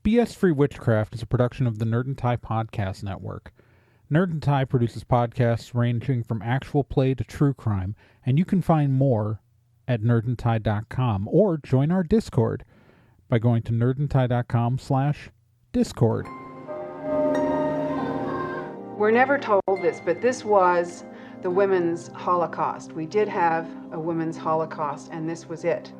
BS-Free Witchcraft is a production of the Nerd and Tie Podcast Network. Nerd and Tie produces podcasts ranging from actual play to true crime, and you can find more at nerdandtie.com or join our Discord by going to nerdandtie.com/Discord. We're never told this, but this was the women's Holocaust. We did have a women's Holocaust, and this was it.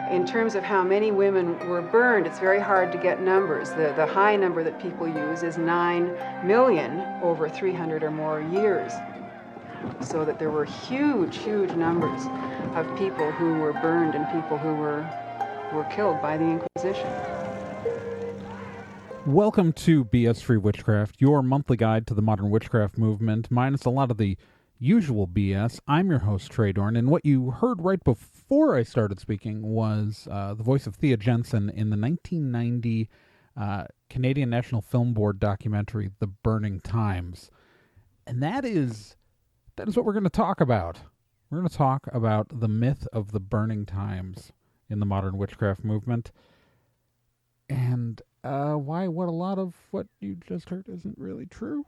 In terms of how many women were burned, it's very hard to get numbers. The high number that people use is 9 million over 300 or more years. So that there were huge, huge numbers of people who were burned and people who were killed by the Inquisition. Welcome to BS-Free Witchcraft, your monthly guide to the modern witchcraft movement, minus a lot of the usual BS. I'm your host, Trey Dorn, and what you heard right before I started speaking was the voice of Thea Jensen in the 1990 Canadian National Film Board documentary, The Burning Times. And that is what we're going to talk about. We're going to talk about the myth of the burning times in the modern witchcraft movement, and why what a lot of what you just heard isn't really true.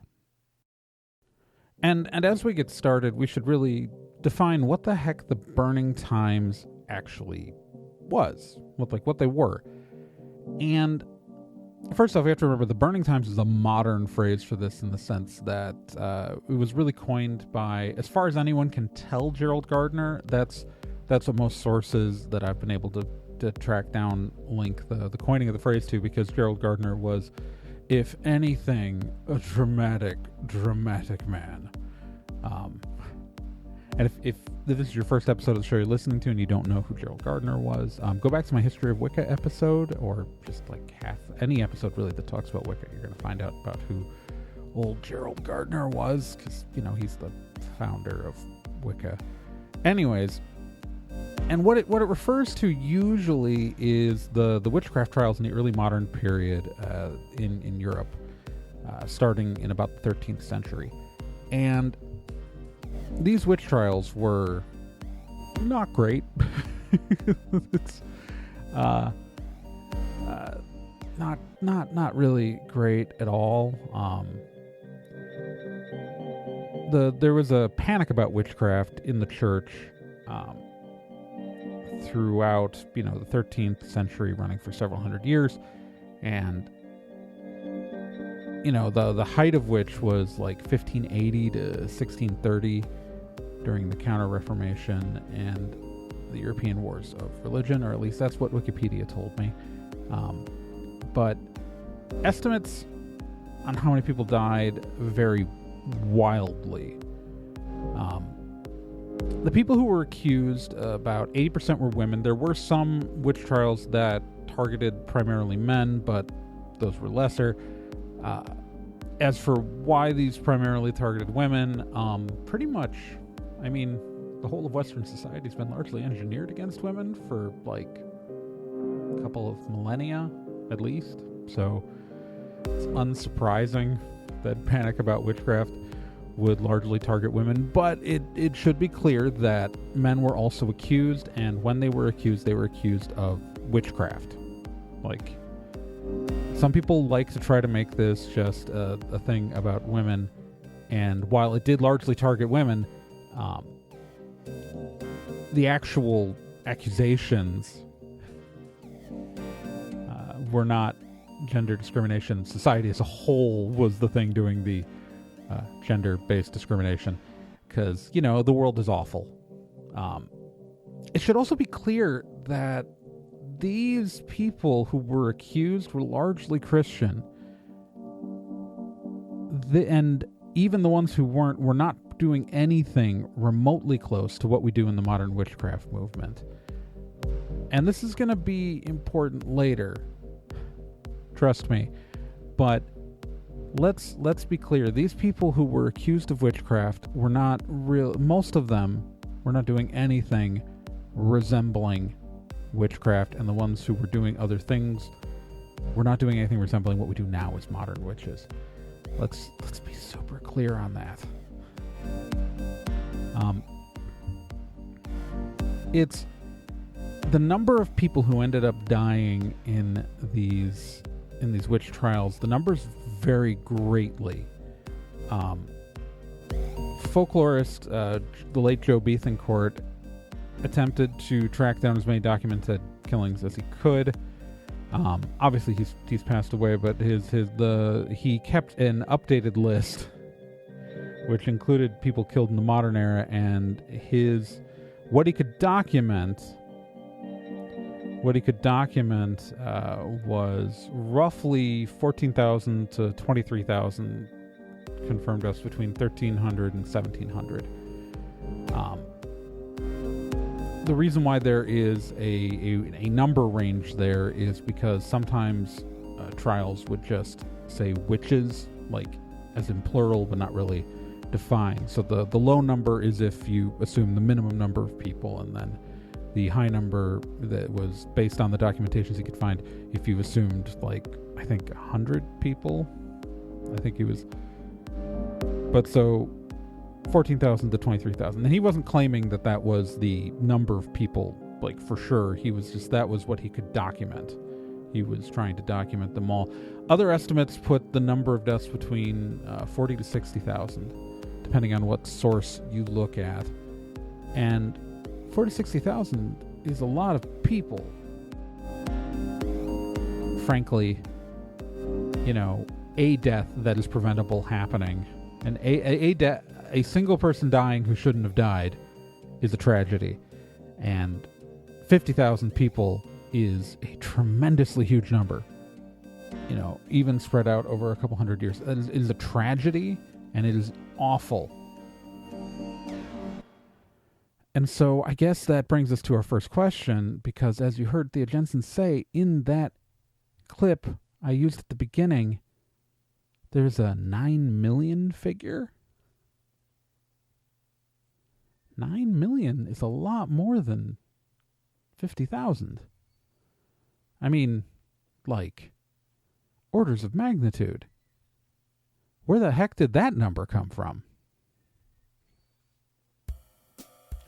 And as we get started, we should really define what the heck the burning times actually was, what they were. And first off, we have to remember the burning times is a modern phrase for this, in the sense that it was really coined by, as far as anyone can tell, Gerald Gardner. That's what most sources that I've been able to track down link the coining of the phrase to, because Gerald Gardner was, if anything, a dramatic man. And if this is your first episode of the show you're listening to and you don't know who Gerald Gardner was, go back to my History of Wicca episode, or just like any episode really that talks about Wicca. You're going to find out about who old Gerald Gardner was, because, he's the founder of Wicca. Anyways, and what it refers to usually is the witchcraft trials in the early modern period in Europe, starting in about the 13th century. And these witch trials were not great. It's not really great at all. There was a panic about witchcraft in the church throughout, the 13th century, running for several hundred years, and the height of which was like 1580 to 1630 during the Counter-Reformation and the European Wars of Religion, or at least that's what Wikipedia told me. But estimates on how many people died vary wildly. The people who were accused, about 80% were women. There were some witch trials that targeted primarily men, but those were lesser. As for why these primarily targeted women, pretty much, the whole of Western society has been largely engineered against women for like a couple of millennia, at least. So it's unsurprising that panic about witchcraft would largely target women, but it should be clear that men were also accused, and when they were accused of witchcraft. Like, some people like to try to make this just a thing about women, and while it did largely target women, the actual accusations were not gender discrimination. Society as a whole was the thing doing the gender-based discrimination, because, the world is awful. It should also be clear that these people who were accused were largely Christian. And even the ones who weren't were not doing anything remotely close to what we do in the modern witchcraft movement. And this is going to be important later. Trust me. But let's be clear. These people who were accused of witchcraft were not most of them were not doing anything resembling witchcraft, and the ones who were doing other things were not doing anything resembling what we do now as modern witches. Let's be super clear on that. It's the number of people who ended up dying in these these witch trials, the numbers vary greatly. Folklorist, the late Joe Bethencourt, attempted to track down as many documented killings as he could. Obviously, he's passed away, but he kept an updated list, which included people killed in the modern era, and what he could document was roughly 14,000 to 23,000 confirmed deaths between 1300 and 1700. The reason why there is a number range there is because sometimes trials would just say witches, like as in plural, but not really define. So the low number is if you assume the minimum number of people, and then the high number that was based on the documentations you could find if you assumed, like, I think 100 people. I think he was... But so 14,000 to 23,000. And he wasn't claiming that was the number of people, like, for sure. He was just, that was what he could document. He was trying to document them all. Other estimates put the number of deaths between 40 to 60,000, depending on what source you look at. And 40 to 60,000 is a lot of people. Frankly, a death that is preventable happening, and a single person dying who shouldn't have died is a tragedy. And 50,000 people is a tremendously huge number. Even spread out over a couple hundred years. It is a tragedy, and it is awful. And so I guess that brings us to our first question, because as you heard Thea Jensen say in that clip I used at the beginning, there's a 9 million figure. 9 million is a lot more than 50,000. I mean, like, orders of magnitude. Where the heck did that number come from?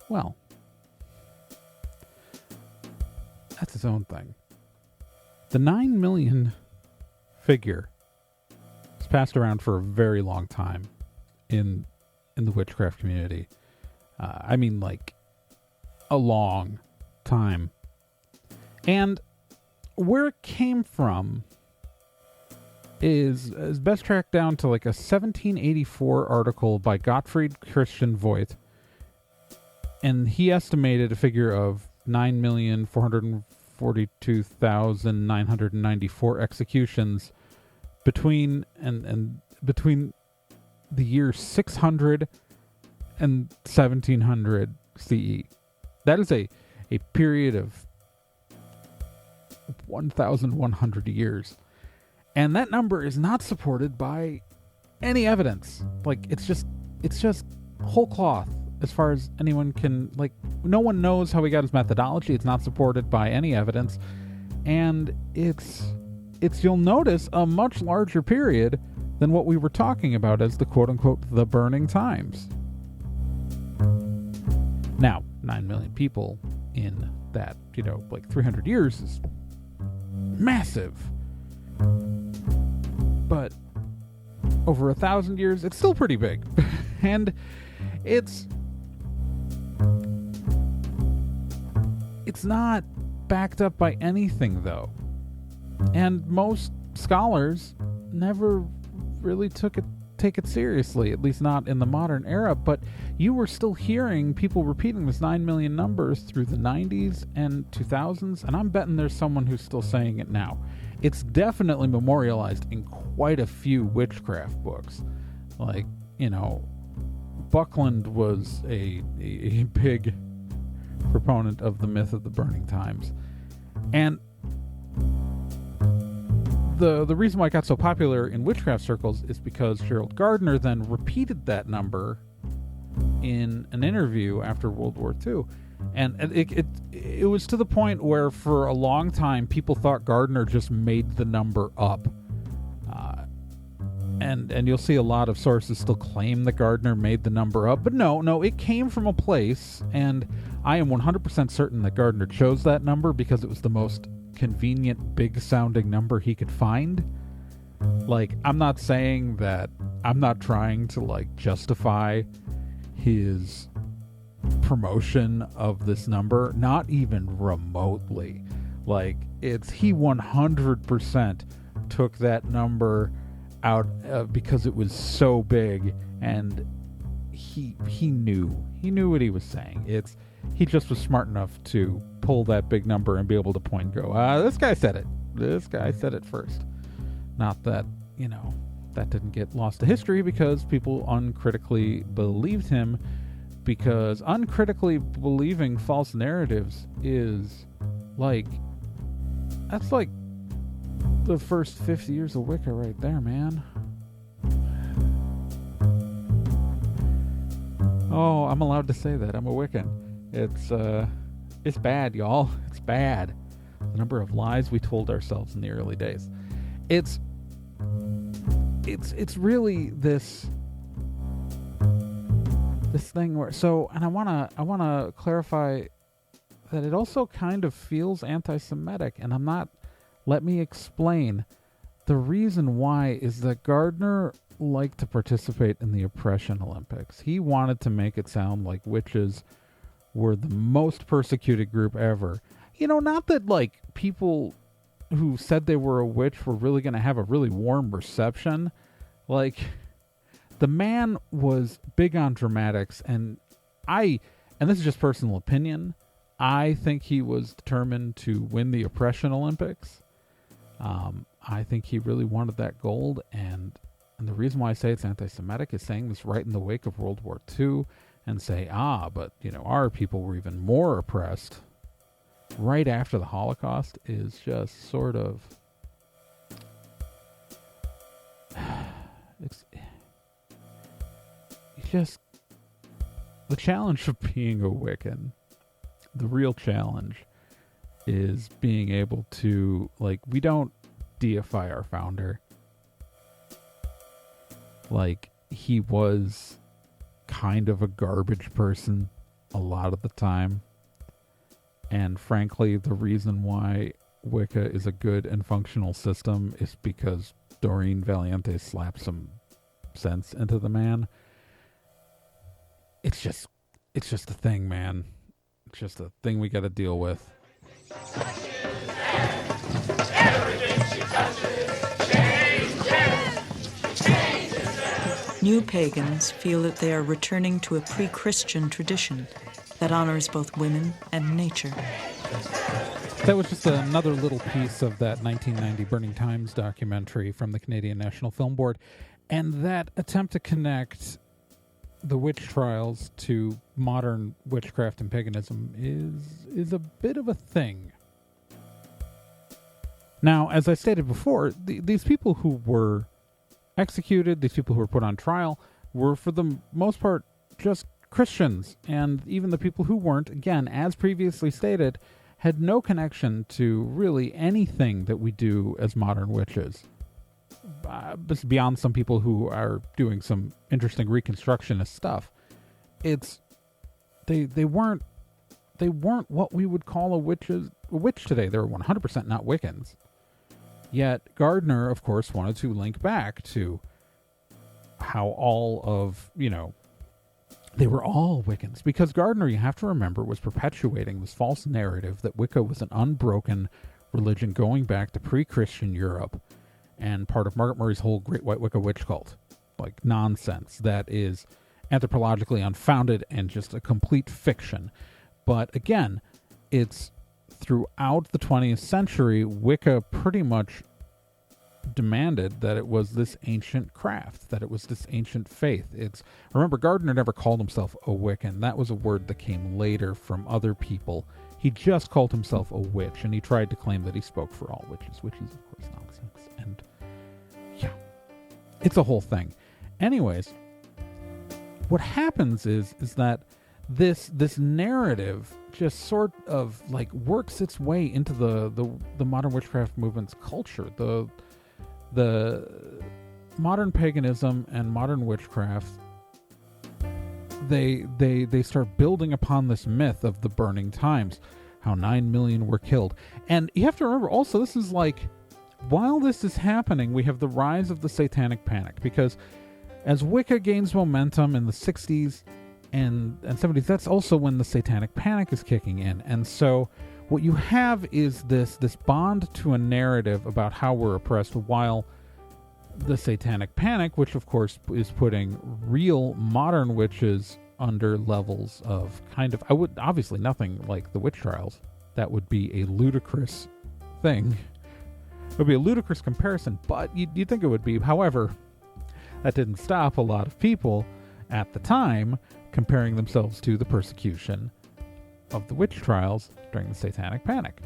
Well, that's its own thing. The 9 million figure has passed around for a very long time in the witchcraft community. I mean, like, a long time. And where it came from is best tracked down to like a 1784 article by Gottfried Christian Voigt. And he estimated a figure of 9,442,994 executions between the year 600 and 1700 CE. That is a period of 1,100 years. And that number is not supported by any evidence. Like, it's just whole cloth. As far as anyone can, like, no one knows how he got his methodology. It's not supported by any evidence. And it's you'll notice, a much larger period than what we were talking about as the quote-unquote the burning times. Now, 9 million people in that, like 300 years is massive. But over 1,000 years, it's still pretty big. And it's not backed up by anything, though. And most scholars never really take it seriously, at least not in the modern era. But you were still hearing people repeating this 9 million numbers through the 90s and 2000s, and I'm betting there's someone who's still saying it now. It's definitely memorialized in quite a few witchcraft books. Like, Buckland was a big proponent of the myth of the burning times. And the reason why it got so popular in witchcraft circles is because Gerald Gardner then repeated that number in an interview after World War II. And it was to the point where for a long time people thought Gardner just made the number up. And you'll see a lot of sources still claim that Gardner made the number up. But no, it came from a place, and I am 100% certain that Gardner chose that number because it was the most convenient, big-sounding number he could find. Like, I'm not saying that, I'm not trying to, like, justify his promotion of this number, not even remotely. Like, he 100% took that number out because it was so big, and he knew what he was saying. He just was smart enough to pull that big number and be able to point and go, this guy said it first. Not that, that didn't get lost to history because people uncritically believed him, because uncritically believing false narratives is that's like the first 50 years of Wicca right there, man. Oh, I'm allowed to say that. I'm a Wiccan. It's bad, y'all. It's bad. The number of lies we told ourselves in the early days. It's really this thing where, and I wanna clarify that it also kind of feels anti-Semitic, and let me explain. The reason why is that Gardner liked to participate in the Oppression Olympics. He wanted to make it sound like witches were the most persecuted group ever. Not that, like, people who said they were a witch were really going to have a really warm reception. Like, the man was big on dramatics, and this is just personal opinion, I think he was determined to win the Oppression Olympics. I think he really wanted that gold, and the reason why I say it's anti-Semitic is saying this right in the wake of World War II, and say, but, our people were even more oppressed right after the Holocaust is just sort of... It's just... The challenge of being a Wiccan, the real challenge, is being able to, like, we don't deify our founder. Like, he was kind of a garbage person a lot of the time. And frankly, the reason why Wicca is a good and functional system is because Doreen Valiente slapped some sense into the man. It's just a thing, man. It's just a thing we got to deal with. New pagans feel that they are returning to a pre-Christian tradition that honors both women and nature. That was just another little piece of that 1990 Burning Times documentary from the Canadian National Film Board, and that attempt to connect the witch trials to modern witchcraft and paganism is a bit of a thing. Now, as I stated before, these people who were executed, these people who were put on trial, were for the most part just Christians, and even the people who weren't, again, as previously stated, had no connection to really anything that we do as modern witches. Beyond some people who are doing some interesting reconstructionist stuff, they weren't what we would call a witch today. They were 100% not Wiccans. Yet Gardner, of course, wanted to link back to how all of, they were all Wiccans. Because Gardner, you have to remember, was perpetuating this false narrative that Wicca was an unbroken religion going back to pre-Christian Europe and part of Margaret Murray's whole Great White Wicca witch cult. Like, nonsense that is anthropologically unfounded and just a complete fiction. But again, it's throughout the 20th century, Wicca pretty much demanded that it was this ancient craft, that it was this ancient faith. Remember, Gardner never called himself a Wiccan. That was a word that came later from other people. He just called himself a witch, and he tried to claim that he spoke for all witches, which is, of course, nonsense. And, yeah, it's a whole thing. Anyways, what happens is that this narrative just sort of like works its way into the modern witchcraft movement's culture. The modern paganism and modern witchcraft, they start building upon this myth of the burning times, how 9 million were killed. And you have to remember also, this is like, while this is happening, we have the rise of the Satanic Panic, because as Wicca gains momentum in the 60s and 70s, that's also when the Satanic Panic is kicking in. And so what you have is this bond to a narrative about how we're oppressed, while the Satanic Panic, which of course is putting real modern witches under levels of obviously nothing like the witch trials. That would be a ludicrous thing. It would be a ludicrous comparison, but you'd think it would be. However, that didn't stop a lot of people at the time comparing themselves to the persecution of the witch trials during the Satanic Panic.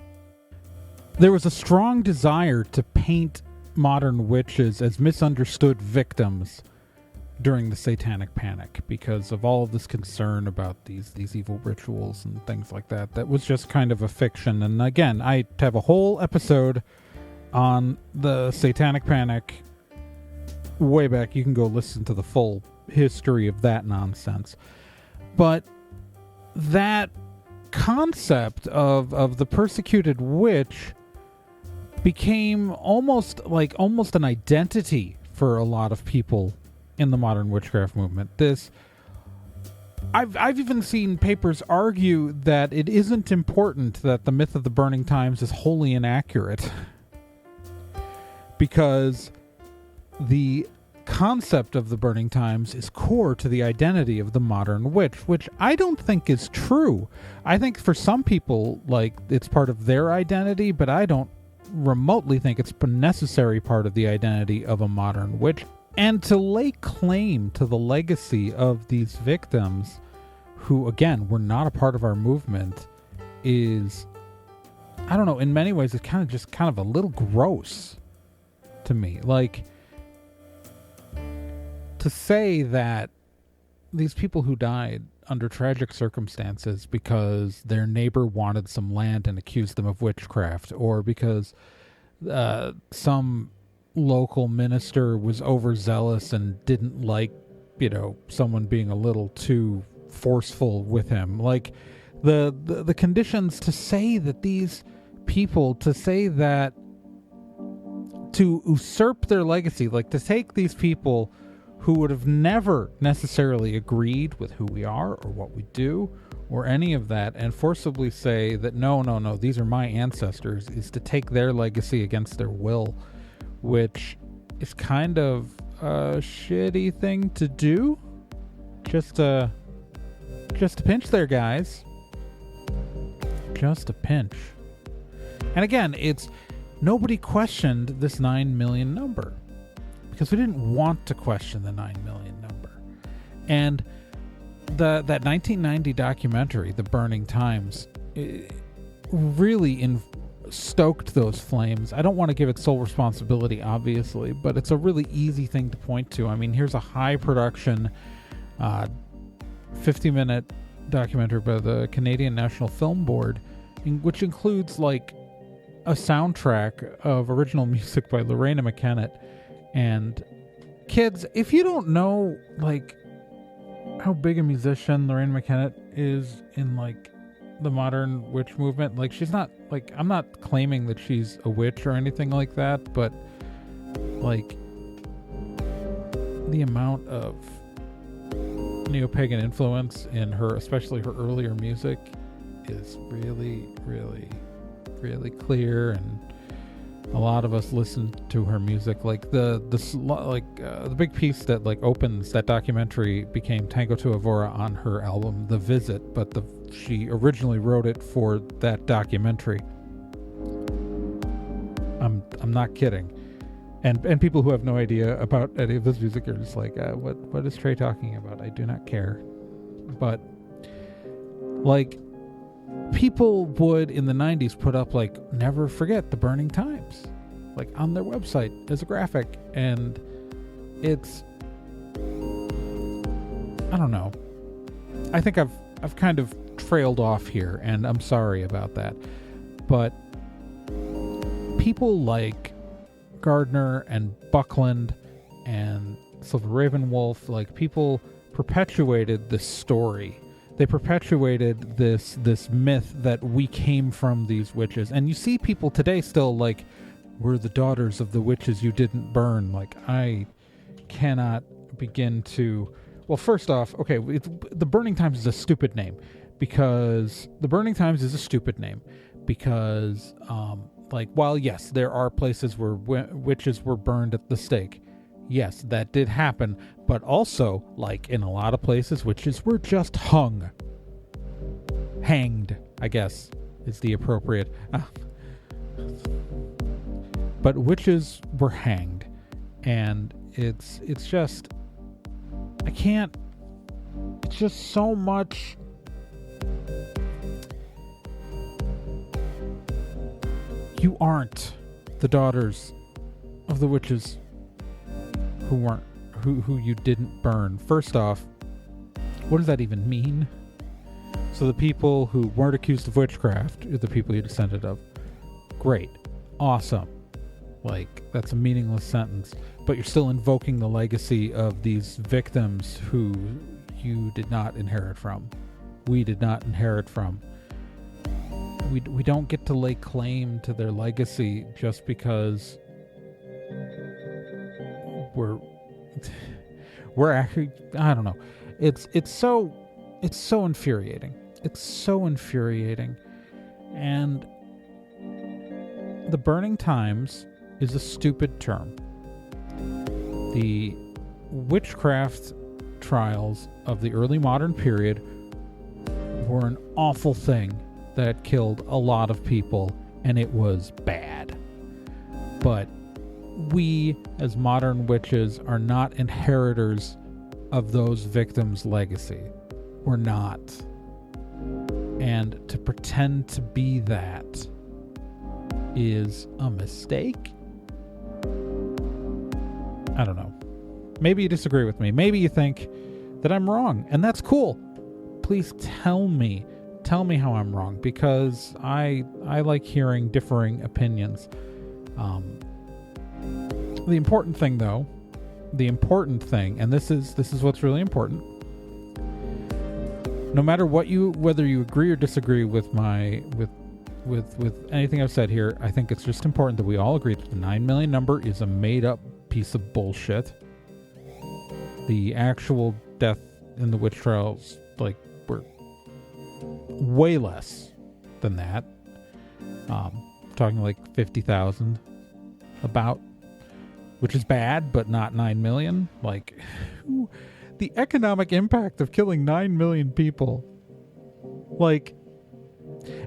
There was a strong desire to paint modern witches as misunderstood victims during the Satanic Panic because of all of this concern about these evil rituals and things like that. That was just kind of a fiction. And again, I have a whole episode on the Satanic Panic way back. You can go listen to the full history of that nonsense. But that concept of the persecuted witch became almost an identity for a lot of people in the modern witchcraft movement. I've even seen papers argue that it isn't important that the myth of the burning times is wholly inaccurate because the concept of the burning times is core to the identity of the modern witch, which I don't think is true. I think for some people, it's part of their identity, but I don't remotely think it's a necessary part of the identity of a modern witch. And to lay claim to the legacy of these victims who, again, were not a part of our movement is, I don't know, in many ways it's kind of a little gross to me. To say that these people who died under tragic circumstances because their neighbor wanted some land and accused them of witchcraft, or because some local minister was overzealous and didn't like, someone being a little too forceful with him. The conditions to say that these people, to usurp their legacy, to take these people who would have never necessarily agreed with who we are or what we do or any of that, and forcibly say that no, these are my ancestors, is to take their legacy against their will, which is kind of a shitty thing to do. Just a pinch there, guys. Just a pinch. And again, nobody questioned this 9 million number, because we didn't want to question the 9 million number. And that 1990 documentary, The Burning Times, really stoked those flames. I don't want to give it sole responsibility, obviously, but it's a really easy thing to point to. I mean, here's a high production 50-minute documentary by the Canadian National Film Board, which includes a soundtrack of original music by Lorena McKennett. And kids, if you don't know how big a musician Lorena McKennett is in the modern witch movement, she's not I'm not claiming that she's a witch or anything like that, but the amount of neo-pagan influence in her, especially her earlier music, is really, really, really clear. And a lot of us listen to her music. The big piece that opens that documentary became Tango to Evora on her album The Visit, but she originally wrote it for that documentary. I'm not kidding. And people who have no idea about any of this music are just what is Trey talking about? I do not care. But people would in the 90s put up never forget the burning times on their website as a graphic, and it's, I don't know, I think I've kind of trailed off here, and I'm sorry about that, but people like Gardner and Buckland and Silver Ravenwolf, people perpetuated this story. they perpetuated this myth that we came from these witches. And you see people today still like, we're the daughters of the witches you didn't burn. Like, I cannot begin to... Well, first off, okay, the Burning Times is a stupid name. Because while yes, there are places where witches were burned at the stake. Yes, that did happen. But also, like in a lot of places, witches were just hanged, I guess, is the appropriate... But witches were hanged. And it's just... I can't... It's just so much... You aren't the daughters of the witches who you didn't burn. First off, what does that even mean? So the people who weren't accused of witchcraft are the people you descended of. Great. Awesome. Like, that's a meaningless sentence. But you're still invoking the legacy of these victims who you did not inherit from. We did not inherit from. We don't get to lay claim to their legacy just because we're actually, I don't know. It's so infuriating. It's so infuriating. And the Burning Times is a stupid term. The witchcraft trials of the early modern period were an awful thing that killed a lot of people, and it was bad. But we, as modern witches, are not inheritors of those victims' legacy. We're not. And to pretend to be that is a mistake? I don't know. Maybe you disagree with me. Maybe you think that I'm wrong, and that's cool. Please tell me. Tell me how I'm wrong, because I like hearing differing opinions. The important thing, though, and this is what's really important. No matter whether you agree or disagree with with anything I've said here, I think it's just important that we all agree that the 9 million number is a made-up piece of bullshit. The actual death in the witch trials, like, were way less than that. Talking like 50,000 about, which is bad, but not 9 million. Like, the economic impact of killing 9 million people. Like,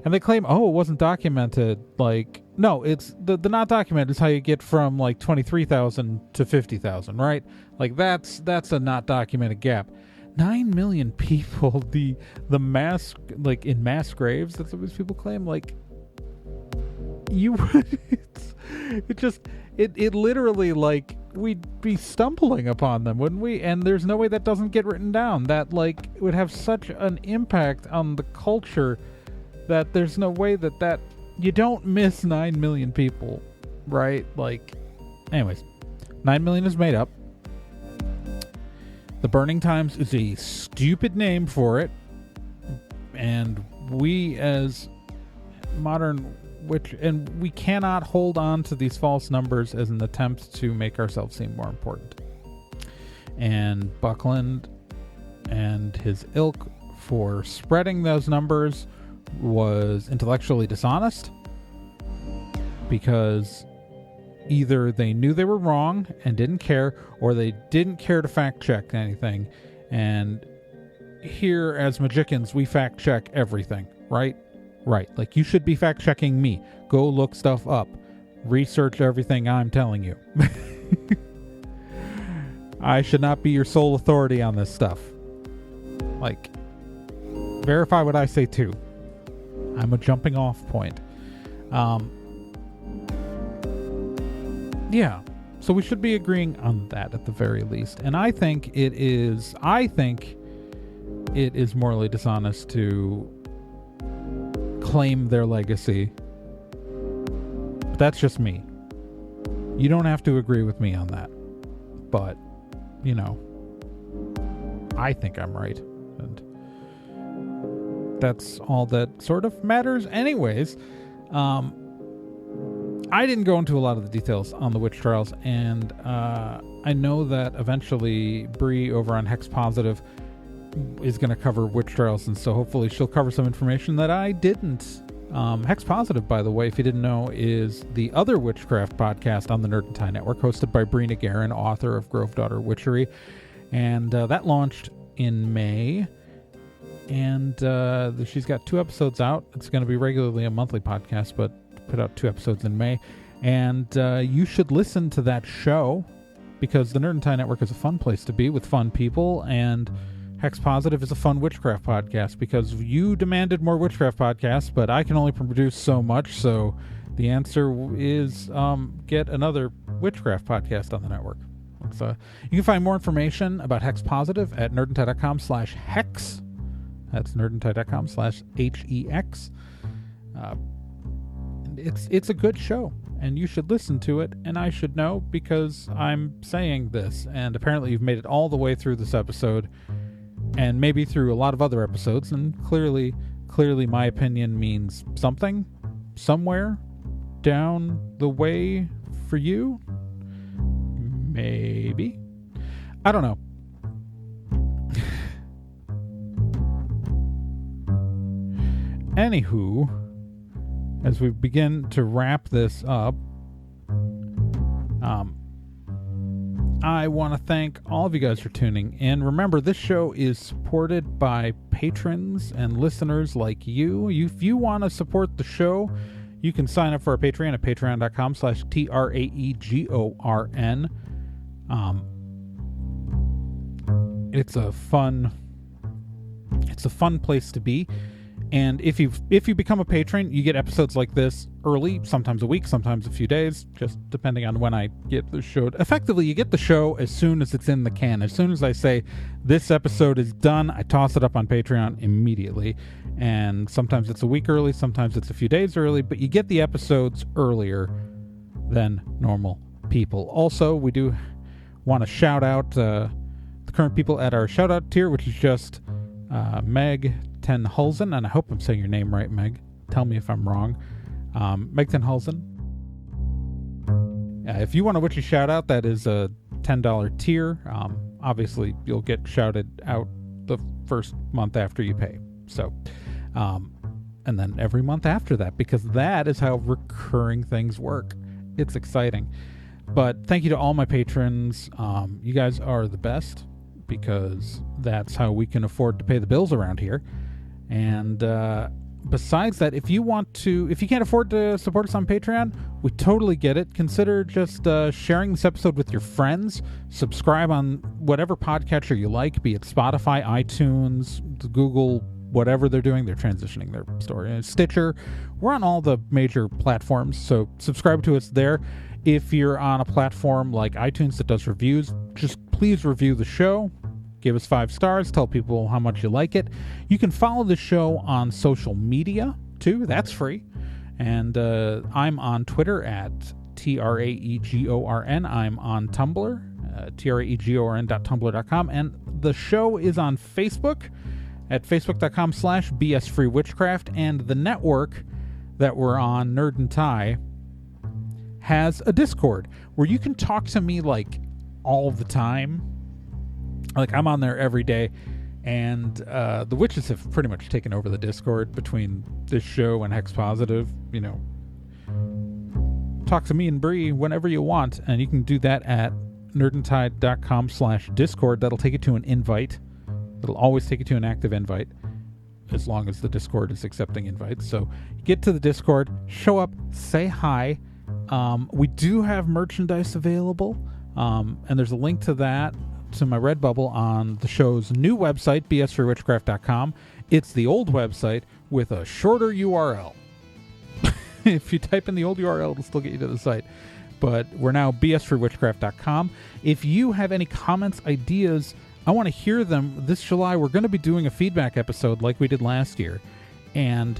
and they claim, oh, it wasn't documented. Like, no, it's the not documented is how you get from like 23,000 to 50,000, right? Like, that's a not documented gap. 9 million people, the mass, like, in mass graves, that's what these people claim. Like, it literally, like, we'd be stumbling upon them, wouldn't we? And there's no way that doesn't get written down. That, like, would have such an impact on the culture that there's no way that you don't miss 9 million people, right? Like, anyways, 9 million is made up. The Burning Times is a stupid name for it, and we as modern and we cannot hold on to these false numbers as an attempt to make ourselves seem more important. And Buckland and his ilk for spreading those numbers was intellectually dishonest, because either they knew they were wrong and didn't care, or they didn't care to fact check anything. And here, as magicians, we fact check everything, right? Right. Like, you should be fact checking me. Go look stuff up. Research everything I'm telling you. I should not be your sole authority on this stuff. Like, verify what I say too. I'm a jumping off point. Yeah. So we should be agreeing on that at the very least. And I think it is morally dishonest to claim their legacy. But that's just me. You don't have to agree with me on that. But, you know, I think I'm right. And that's all that sort of matters anyways. I didn't go into a lot of the details on the witch trials, and I know that eventually Bree over on Hex Positive is going to cover witch trials, and so hopefully she'll cover some information that I didn't. Hex Positive, by the way, if you didn't know, is the other witchcraft podcast on the Nerd and Tie Network, hosted by Brina Guerin, author of Grove Daughter Witchery, and that launched in May, and she's got 2 episodes out. It's going to be regularly a monthly podcast, but put out 2 episodes in May, and you should listen to that show, because the Nerd and Tie Network is a fun place to be with fun people, and Hex Positive is a fun witchcraft podcast, because you demanded more witchcraft podcasts, but I can only produce so much, so the answer is get another witchcraft podcast on the network. So you can find more information about Hex Positive at nerdandtie.com/hex. That's nerdandtie.com/HEX. It's a good show, and you should listen to it, and I should know because I'm saying this, and apparently you've made it all the way through this episode, and maybe through a lot of other episodes, and clearly my opinion means something somewhere down the way for you. Maybe. I don't know. Anywho, as we begin to wrap this up, I want to thank all of you guys for tuning in. Remember, this show is supported by patrons and listeners like you. If you want to support the show, you can sign up for our Patreon at patreon.com/TRAEGORN. It's a fun place to be. And if you become a patron, you get episodes like this early, sometimes a week, sometimes a few days, just depending on when I get the show. Effectively, you get the show as soon as it's in the can. As soon as I say this episode is done, I toss it up on Patreon immediately. And sometimes it's a week early, sometimes it's a few days early, but you get the episodes earlier than normal people. Also, we do want to shout out the current people at our shout out tier, which is just Meg Tenhulsen, and I hope I'm saying your name right, Meg. Tell me if I'm wrong. Meg Tenhulsen. If you want a witchy shout out, that is a $10 tier. Obviously, you'll get shouted out the first month after you pay. So, and then every month after that, because that is how recurring things work. It's exciting. But thank you to all my patrons. You guys are the best, because that's how we can afford to pay the bills around here. And besides that, if you can't afford to support us on Patreon, we totally get it. Consider just sharing this episode with your friends. Subscribe on whatever podcatcher you like, be it Spotify, iTunes, Google, whatever they're doing. They're transitioning their story. Stitcher. We're on all the major platforms, so subscribe to us there. If you're on a platform like iTunes that does reviews, just please review the show. Give us 5 stars. Tell people how much you like it. You can follow the show on social media, too. That's free. And I'm on Twitter at TRAEGORN. I'm on Tumblr, TRAEGORN.tumblr.com. And the show is on Facebook at facebook.com/BSFreeWitchcraft. And the network that we're on, Nerd and Tie, has a Discord where you can talk to me like all the time. Like, I'm on there every day, and the witches have pretty much taken over the Discord between this show and Hex Positive. You know, talk to me and Bree whenever you want, and you can do that at nerdandtie.com/Discord. That'll take you to an invite. It'll always take you to an active invite, as long as the Discord is accepting invites. So get to the Discord, show up, say hi. We do have merchandise available, and there's a link to that, to my Redbubble, on the show's new website, bsfreewitchcraft.com. It's the old website with a shorter URL. If you type in the old URL, it'll still get you to the site. But we're now bsfreewitchcraft.com. If you have any comments, ideas, I want to hear them. This July, we're going to be doing a feedback episode like we did last year. And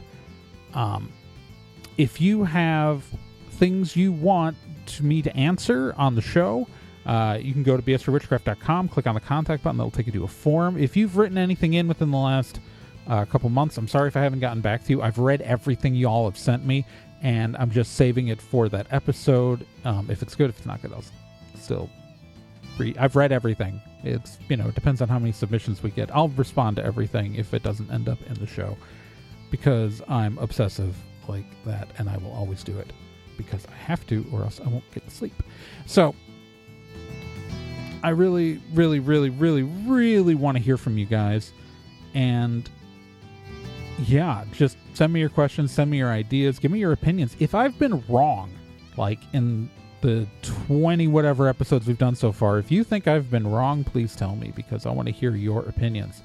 if you have things you want me to answer on the show, you can go to bsfreewitchcraft.com, click on the contact button. That'll take you to a form. If you've written anything in within the last a couple months. I'm sorry if I haven't gotten back to you. I've read everything you all have sent me, and I'm just saving it for that episode. If it's good, if it's not good, I'll still read. I've read everything. It's, it depends on how many submissions we get. I'll respond to everything if it doesn't end up in the show, because I'm obsessive like that, and I will always do it because I have to, or else I won't get to sleep. So I really, really, really, really, really want to hear from you guys. And yeah, just send me your questions, send me your ideas, give me your opinions. If I've been wrong, like in the 20 whatever episodes we've done so far, if you think I've been wrong, please tell me, because I want to hear your opinions.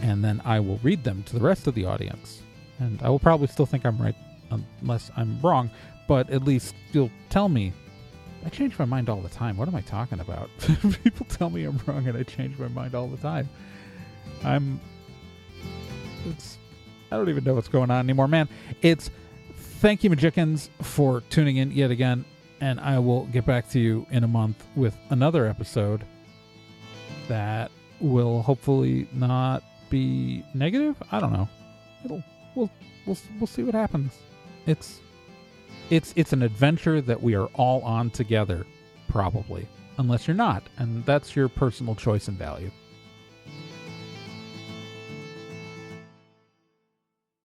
And then I will read them to the rest of the audience. And I will probably still think I'm right unless I'm wrong, but at least you'll tell me. I change my mind all the time. What am I talking about? People tell me I'm wrong and I change my mind all the time. I don't even know what's going on anymore, man. Thank you, Magicians, for tuning in yet again, and I will get back to you in a month with another episode that will hopefully not be negative. I don't know. We'll see what happens. It's an adventure that we are all on together, probably, unless you're not, and that's your personal choice and value.